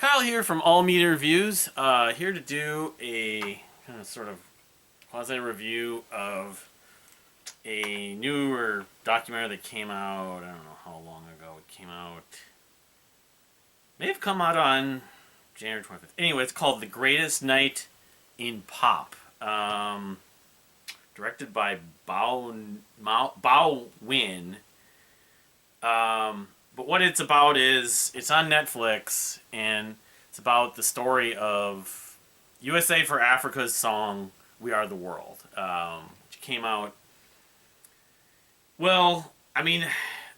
Kyle here from All Media Reviews, here to do a kind of sort of quasi review of a newer documentary that came out, I don't know how long ago it came out. May have come out on January 25th. Anyway, it's called The Greatest Night in Pop. Directed by Bao Win. But what it's about is, it's on Netflix, and it's about the story of USA for Africa's song, We Are the World, which came out, well, I mean,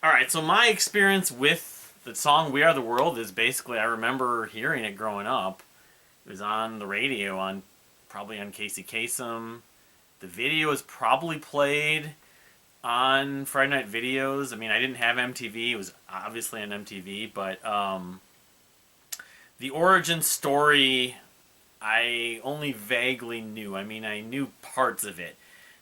alright, so my experience with the song We Are the World is basically, I remember hearing it growing up. It was on the radio, probably on Casey Kasem. The video was probably played on Friday Night Videos. I mean, I didn't have MTV. It was obviously on MTV, but the origin story, I only vaguely knew. I mean, I knew parts of it.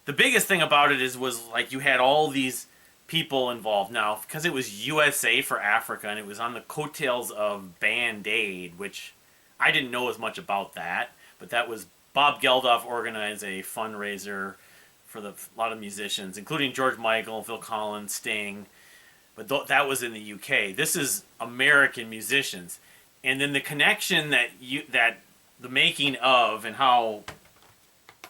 The biggest thing about it was like you had all these people involved. Now, because it was USA for Africa, and it was on the coattails of Band-Aid, which I didn't know as much about that, but that was Bob Geldof organized a fundraiser for a lot of musicians, including George Michael, Phil Collins, Sting, but that was in the UK. This is American musicians, and then the connection that the making of and how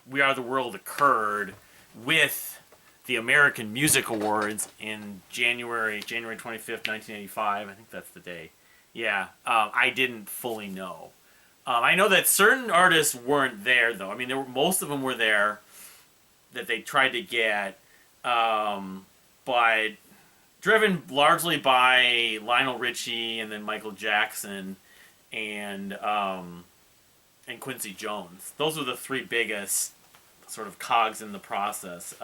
We Are the World occurred with the American Music Awards in January 25th, 1985. I think that's the day. Yeah, I didn't fully know. I know that certain artists weren't there, though. I mean, most of them were there that they tried to get, but driven largely by Lionel Richie and then Michael Jackson and Quincy Jones. Those were the three biggest sort of cogs in the process.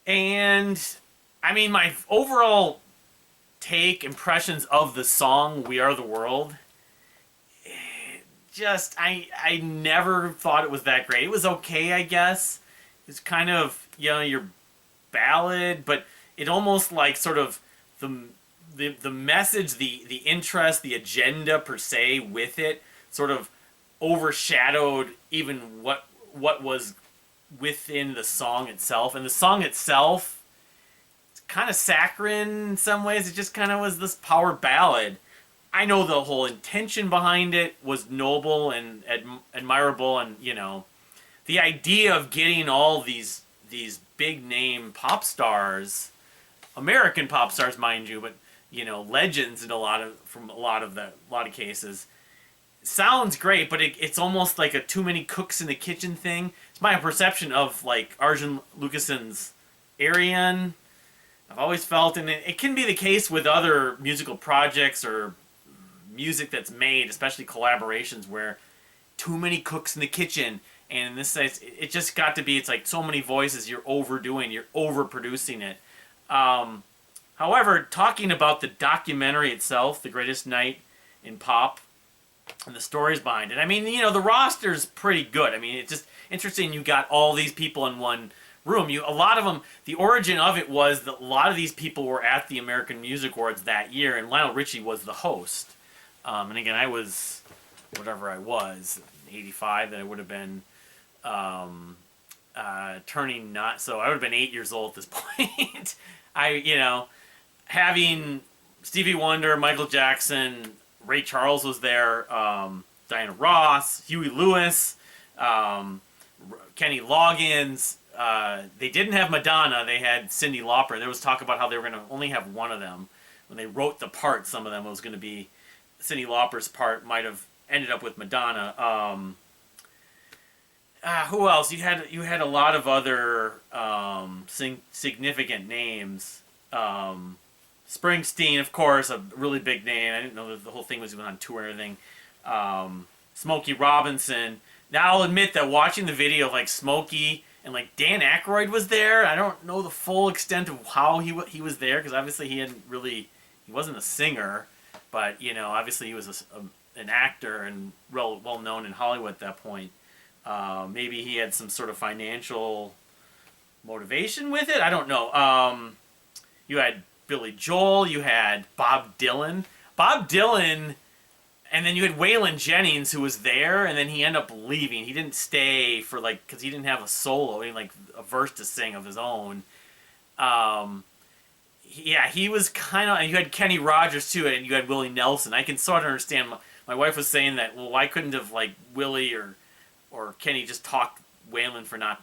And, I mean, my overall impressions of the song We Are the World, I never thought it was that great. It was okay, I guess. It's kind of, your ballad, but it almost like sort of the message, the interest, the agenda per se with it sort of overshadowed even what was within the song itself. And the song itself, it's kind of saccharine in some ways. It just kind of was this power ballad. I know the whole intention behind it was noble and admirable, and the idea of getting all these big name pop stars, American pop stars, mind you, but legends in a lot of cases, sounds great, but it's almost like a too many cooks in the kitchen thing. It's my perception of like Arjen Lucason's Ariane. I've always felt, and it can be the case with other musical projects or music that's made, especially collaborations, where too many cooks in the kitchen, and in this case, it just got to be, it's like so many voices, you're overproducing it. However, talking about the documentary itself, The Greatest Night in Pop, and the stories behind it, I mean, the roster's pretty good. I mean, it's just interesting you got all these people in one room. A lot of them, the origin of it was that a lot of these people were at the American Music Awards that year, and Lionel Richie was the host. And again, I was, whatever I was, 85, then I would have been turning not, so I would have been 8 years old at this point. Having Stevie Wonder, Michael Jackson, Ray Charles was there, Diana Ross, Huey Lewis, Kenny Loggins. They didn't have Madonna, they had Cyndi Lauper. There was talk about how they were going to only have one of them. When they wrote the part, some of them, it was going to be Cyndi Lauper's part might have ended up with Madonna. Who else? You had a lot of other significant names. Springsteen, of course, a really big name. I didn't know that the whole thing was even on tour or anything. Smokey Robinson. Now I'll admit that watching the video of like Smokey and like Dan Akroyd was there. I don't know the full extent of how he was there, because obviously he wasn't a singer. But, obviously he was an actor and well known in Hollywood at that point. Maybe he had some sort of financial motivation with it. I don't know. You had Billy Joel. You had Bob Dylan. Bob Dylan And then you had Waylon Jennings, who was there, and then he ended up leaving. He didn't stay for, like, because he didn't have a solo, he had, like, a verse to sing of his own. Um, yeah, he was kind of, and you had Kenny Rogers, too, and you had Willie Nelson. I can sort of understand, my wife was saying that, well, why couldn't have, like, Willie or Kenny just talked Waylon for not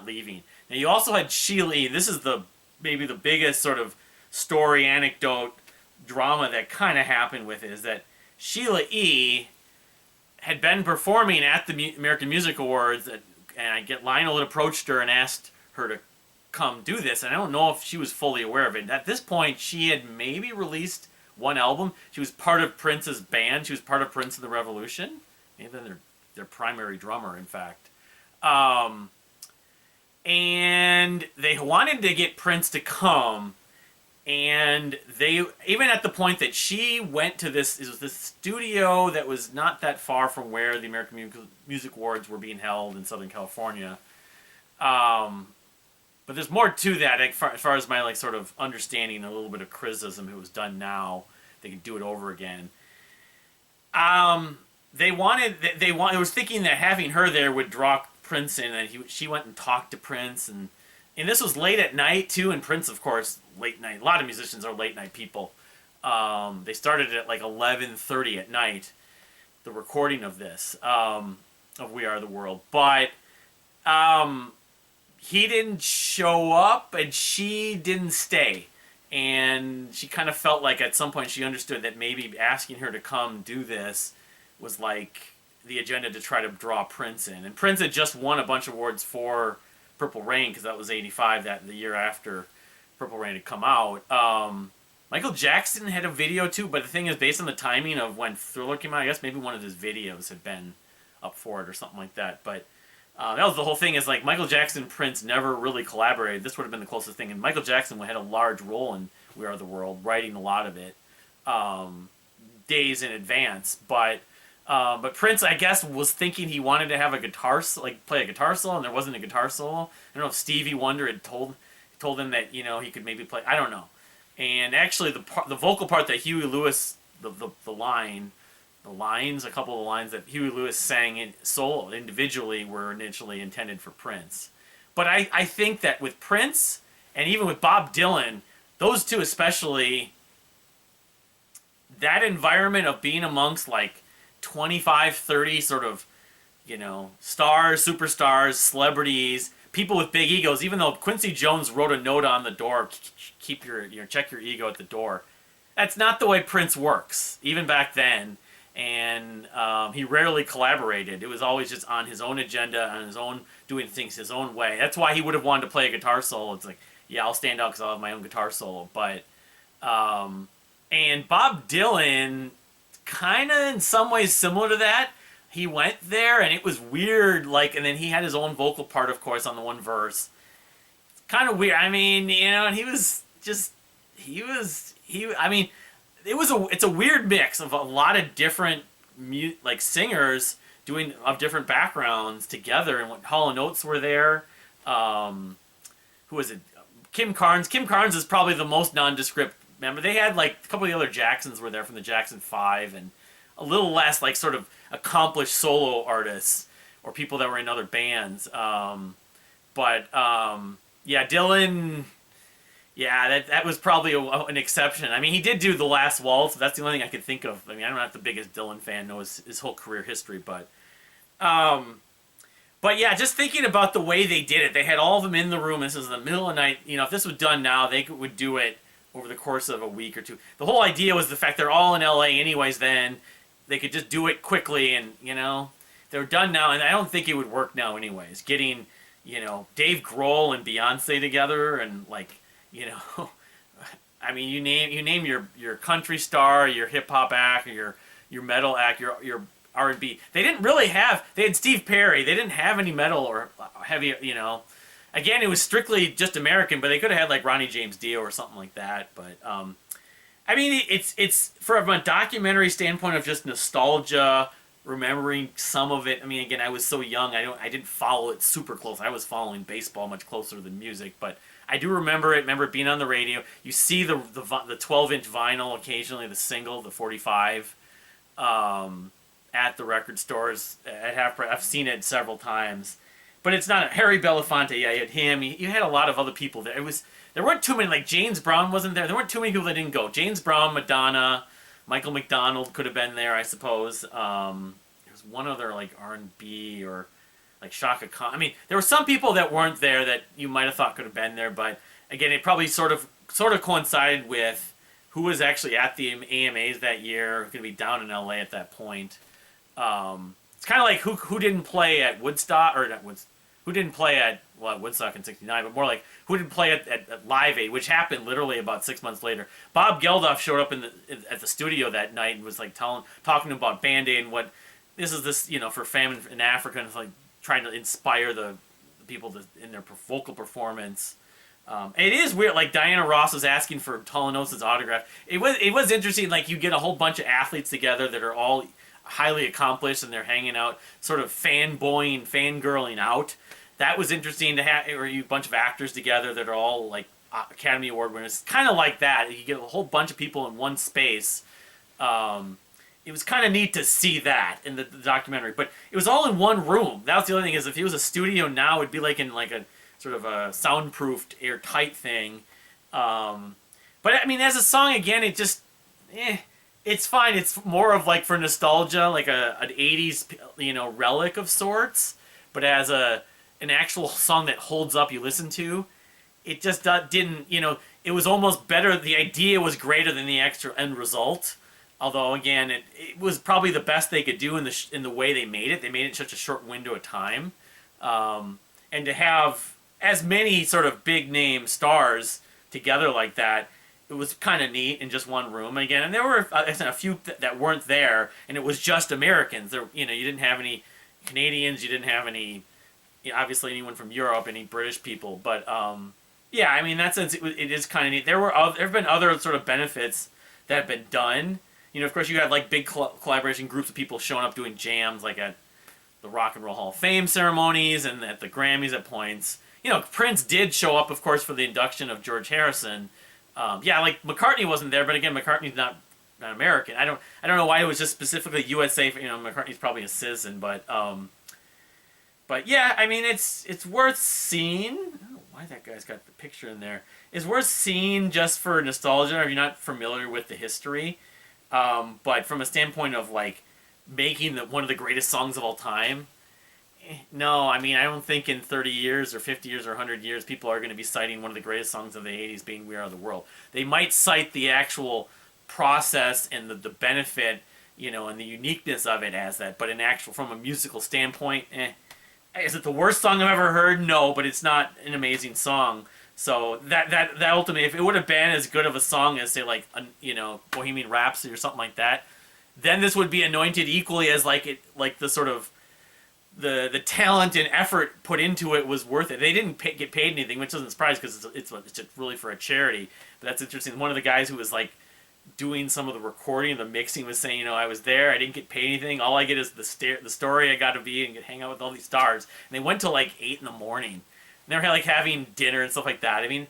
leaving. Now, you also had Sheila E. This is maybe the biggest sort of story, anecdote, drama that kind of happened with it, is that Sheila E. had been performing at the American Music Awards, and Lionel had approached her and asked her to come do this, and I don't know if she was fully aware of it. At this point, she had maybe released one album. She was part of Prince's band. She was part of Prince and the Revolution. Maybe their primary drummer, in fact. And they wanted to get Prince to come, and they, even at the point that she went to this studio that was not that far from where the American Music Awards were being held in Southern California. But there's more to that, as far as my, like, sort of understanding, a little bit of criticism. It was done now. They could do it over again. They was thinking that having her there would draw Prince in, and she went and talked to Prince, and this was late at night too. And Prince, of course, late night. A lot of musicians are late night people. They started at like 11:30 at night, the recording of this, of We Are the World, but he didn't show up, and she didn't stay. And she kind of felt like at some point she understood that maybe asking her to come do this was like the agenda to try to draw Prince in. And Prince had just won a bunch of awards for Purple Rain, because that was 85, the year after Purple Rain had come out. Michael Jackson had a video too, but the thing is, based on the timing of when Thriller came out, I guess maybe one of his videos had been up for it or something like that. But that was the whole thing, is like Michael Jackson and Prince never really collaborated. This would have been the closest thing. And Michael Jackson had a large role in We Are the World, writing a lot of it days in advance. But Prince, I guess, was thinking he wanted to have a guitar, play a guitar solo, and there wasn't a guitar solo. I don't know if Stevie Wonder had told him that, he could maybe play. I don't know. And actually, the vocal part that Huey Lewis, a couple of the lines that Huey Lewis sang in solo individually were initially intended for Prince. But I think that with Prince, and even with Bob Dylan, those two especially, that environment of being amongst like 25, 30 sort of, stars, superstars, celebrities, people with big egos. Even though Quincy Jones wrote a note on the door, check your ego at the door. That's not the way Prince works, even back then. And he rarely collaborated. It was always just on his own agenda, on his own, doing things his own way. That's why he would have wanted to play a guitar solo. It's like, yeah, I'll stand out because I'll have my own guitar solo. But and Bob Dylan, kind of in some ways similar to that. He went there, and it was weird, and then he had his own vocal part, of course, on the one verse. It's kind of weird. I mean, and it's a weird mix of a lot of different, singers of different backgrounds together, and Hall & Oates were there. Who was it? Kim Carnes. Kim Carnes is probably the most nondescript member. They had, a couple of the other Jacksons were there from the Jackson 5, and a little less, sort of accomplished solo artists or people that were in other bands. Yeah, Dylan, yeah, that was probably an exception. I mean, he did do The Last Waltz. That's the only thing I could think of. I mean, I'm not the biggest Dylan fan, know his whole career history, but yeah, just thinking about the way they did it. They had all of them in the room. This is the middle of the night. If this was done now, they would do it over the course of a week or two. The whole idea was the fact they're all in LA anyways then. They could just do it quickly, and, they're done now, and I don't think it would work now anyways. Getting, Dave Grohl and Beyonce together, and, I mean, you name your country star, your hip-hop act, or your metal act, your R&B. They had Steve Perry. They didn't have any metal or heavy, Again, it was strictly just American, but they could have had, Ronnie James Dio or something like that, but, I mean, it's from a documentary standpoint of just nostalgia, remembering some of it. I mean, again, I was so young, I didn't follow it super close. I was following baseball much closer than music, but I do remember it. Remember it being on the radio. You see the 12-inch vinyl occasionally, the single, the 45. at the record stores at half price. I've seen it several times, but it's not Harry Belafonte. Yeah, you had him. You had a lot of other people there. There weren't too many. Like James Brown wasn't there. There weren't too many people that didn't go. James Brown, Madonna, Michael McDonald could have been there, I suppose. There's one other like R&B or like Shaka Khan. I mean, there were some people that weren't there that you might have thought could have been there, but again, it probably sort of coincided with who was actually at the AMAs that year. Going to be down in LA at that point. It's kind of like who didn't play at Woodstock or not Woodstock. Who didn't play at Woodstock in '69, but more like who didn't play at Live Aid, which happened literally about 6 months later. Bob Geldof showed up at the studio that night and was like talking about Band Aid and what this is for famine in Africa, and it's like trying to inspire the people in their vocal performance. It is weird. Like Diana Ross was asking for Tolonosa's autograph. It was interesting. Like you get a whole bunch of athletes together that are all highly accomplished and they're hanging out, sort of fangirling out. That was interesting to have, or you a bunch of actors together that are all like Academy Award winners. Kind of like that. You get a whole bunch of people in one space. It was kind of neat to see that in the documentary, but it was all in one room. That was the other thing, is if it was a studio now, it'd be like in like a sort of a soundproofed, airtight thing. But I mean, as a song, again, it just, it's fine. It's more of like for nostalgia, like an 80s, relic of sorts. But as an actual song that holds up, you listen to, it just didn't, it was almost better. The idea was greater than the extra end result. Although, again, it was probably the best they could do in the way they made it. They made it in such a short window of time. And to have as many sort of big name stars together like that, it was kind of neat in just one room. Again, and there were a few that weren't there, and it was just Americans. There, you didn't have any Canadians, you didn't have any, obviously anyone from Europe, any British people. But yeah, I mean, in that sense, it is kind of neat. There have been other sort of benefits that have been done. Of course, you had like big collaboration groups of people showing up doing jams, like at the Rock and Roll Hall of Fame ceremonies and at the Grammys at points. Prince did show up, of course, for the induction of George Harrison. Yeah, like McCartney wasn't there, but again, McCartney's not American. I don't know why it was just specifically USA. McCartney's probably a citizen, but yeah, I mean, it's worth seeing. I don't know why that guy's got the picture in there. It's worth seeing just for nostalgia if you're not familiar with the history. But from a standpoint of like making one of the greatest songs of all time, no, I mean, I don't think in 30 years or 50 years or 100 years people are going to be citing one of the greatest songs of the 80s being We Are the World. They might cite the actual process and the benefit, and the uniqueness of it as that, but from a musical standpoint, is it the worst song I've ever heard? No, but it's not an amazing song. So that ultimately, if it would have been as good of a song as, say, like, Bohemian Rhapsody or something like that, then this would be anointed equally as the sort of the talent and effort put into it was worth it. They didn't get paid anything, which doesn't surprise because it's really for a charity. But that's interesting. One of the guys who was like doing some of the recording and the mixing was saying, I was there, I didn't get paid anything. All I get is the story I got to be and hang out with all these stars. And they went till like 8 in the morning. And they were like having dinner and stuff like that. I mean,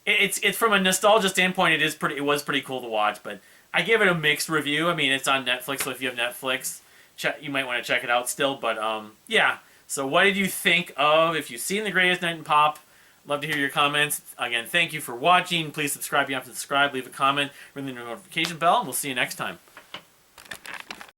it's from a nostalgia standpoint, it was pretty cool to watch. But I give it a mixed review. I mean, it's on Netflix, so if you have Netflix, you might want to check it out still. But yeah. So what did you think of? If you've seen The Greatest Night in Pop, love to hear your comments. Again, thank you for watching. Please subscribe if you have to subscribe. Leave a comment. Ring the notification bell, and we'll see you next time.